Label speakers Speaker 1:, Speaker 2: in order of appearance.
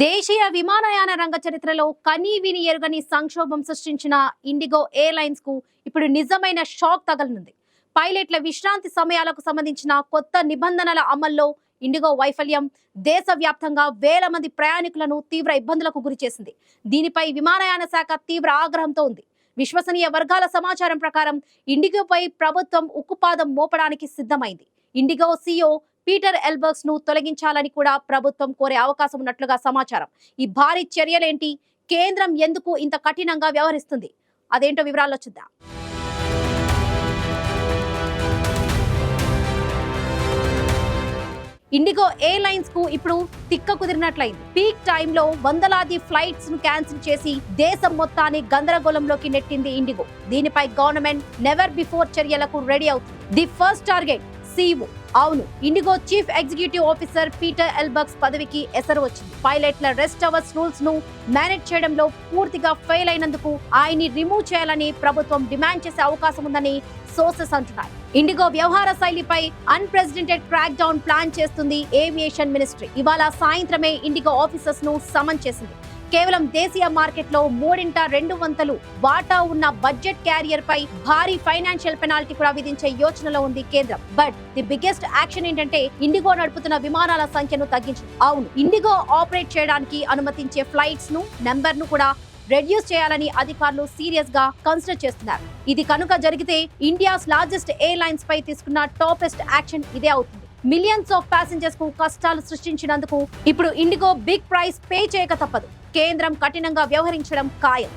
Speaker 1: దేశీయ విమానయాన రంగ చరిత్రలో కనీవిని ఎరుగని సంక్షోభం సృష్టించిన ఇండిగో ఎయిర్లైన్స్ కు ఇప్పుడు నిజమైన షాక్ తగలనుంది. పైలట్ల విశ్రాంతి సమయాలకు సంబంధించిన కొత్త నిబంధనల అమల్లో ఇండిగో వైఫల్యం దేశవ్యాప్తంగా వేల మంది ప్రయాణికులను తీవ్ర ఇబ్బందులకు గురిచేసింది. దీనిపై విమానయాన శాఖ తీవ్ర ఆగ్రహంతో ఉంది. విశ్వసనీయ వర్గాల సమాచారం ప్రకారం ఇండిగోపై ప్రభుత్వం ఉక్కుపాదం మోపడానికి సిద్ధమైంది. ఇండిగో సీఈఓ పీటర్ ఎల్బర్గ్స్ ను తొలగించాలని కూడా ప్రభుత్వం కోరే అవకాశం ఉన్నట్లుగా సమాచారం. ఈ భారీ చర్యలేంటి, కేంద్రం ఎందుకు ఇంత కఠినంగా వ్యవహరిస్తుంది, అదేంటో వివరాల్లో చూద్దాం. ఇండిగో ఎయిర్లైన్స్ కు ఇప్పుడు తిక్క కుదిరినట్లయింది. పీక్ టైంలో వందలాది ఫ్లైట్స్ ను క్యాన్సిల్ చేసి దేశం మొత్తాన్ని గందరగోళంలోకి నెట్టింది ఇండిగో. దీనిపై గవర్నమెంట్ నెవర్ బిఫోర్ చర్యలకు రెడీ అవుతుంది. The first target CEO. అవును, IndiGo chief executive officer Peter Elbers పదవికి ఎసరు వచ్చింది. పైలట్ల రెస్ట్ అవర్స్ రూల్స్ ను మేనేజ్ చేయడంలో పూర్తిగా ఫెయిల్ అయినందుకు ఆయన్ని రిమూవ్ చేయాలని ప్రభుత్వం డిమాండ్ చేసే అవకాశం ఉందని సోర్సెస్ అంటున్నాయి. ఇండిగో వ్యవహార శైలిపై అన్ప్రెసిడెంటెడ్ క్రాక్ డౌన్ ప్లాన్ చేస్తుంది ఏవియేషన్ మినిస్ట్రీ. ఇవాళ సాయంత్రమే ఇండిగో ఆఫీసర్స్ ను సమన్ చేసింది. కేవలం దేశీయ మార్కెట్లో 2/3 వాటా ఉన్న బడ్జెట్ క్యారియర్ పై భారీ ఫైనాన్షియల్ పెనాల్టీ కూడా విధించే యోచనలో ఉంది కేంద్రం. బట్ ది బిగ్గెస్ట్ యాక్షన్ ఏంటంటే ఇండిగో నడుపుతున్న విమానాల సంఖ్యను తగ్గించడం. అవును, ఇండిగో ఆపరేట్ చేయడానికి అనుమతించే ఫ్లైట్స్ ను నెంబర్ ను కూడా రెడ్యూస్ చేయాలని అధికారులు సీరియస్ గా కన్సిడర్ చేస్తున్నారు. ఇది కనుక జరిగితే ఇండియాస్ లార్జెస్ట్ ఎయిర్లైన్స్ పై తీసుకున్న టాపెస్ట్ యాక్షన్ ఇదే అవుతుంది. మిలియన్స్ ఆఫ్ ప్యాసింజర్స్ కు కష్టాలు సృష్టించినందుకు ఇప్పుడు ఇండిగో బిగ్ ప్రైస్ పే చేయక తప్పదు. కేంద్రం కఠినంగా వ్యవహరించడం ఖాయం.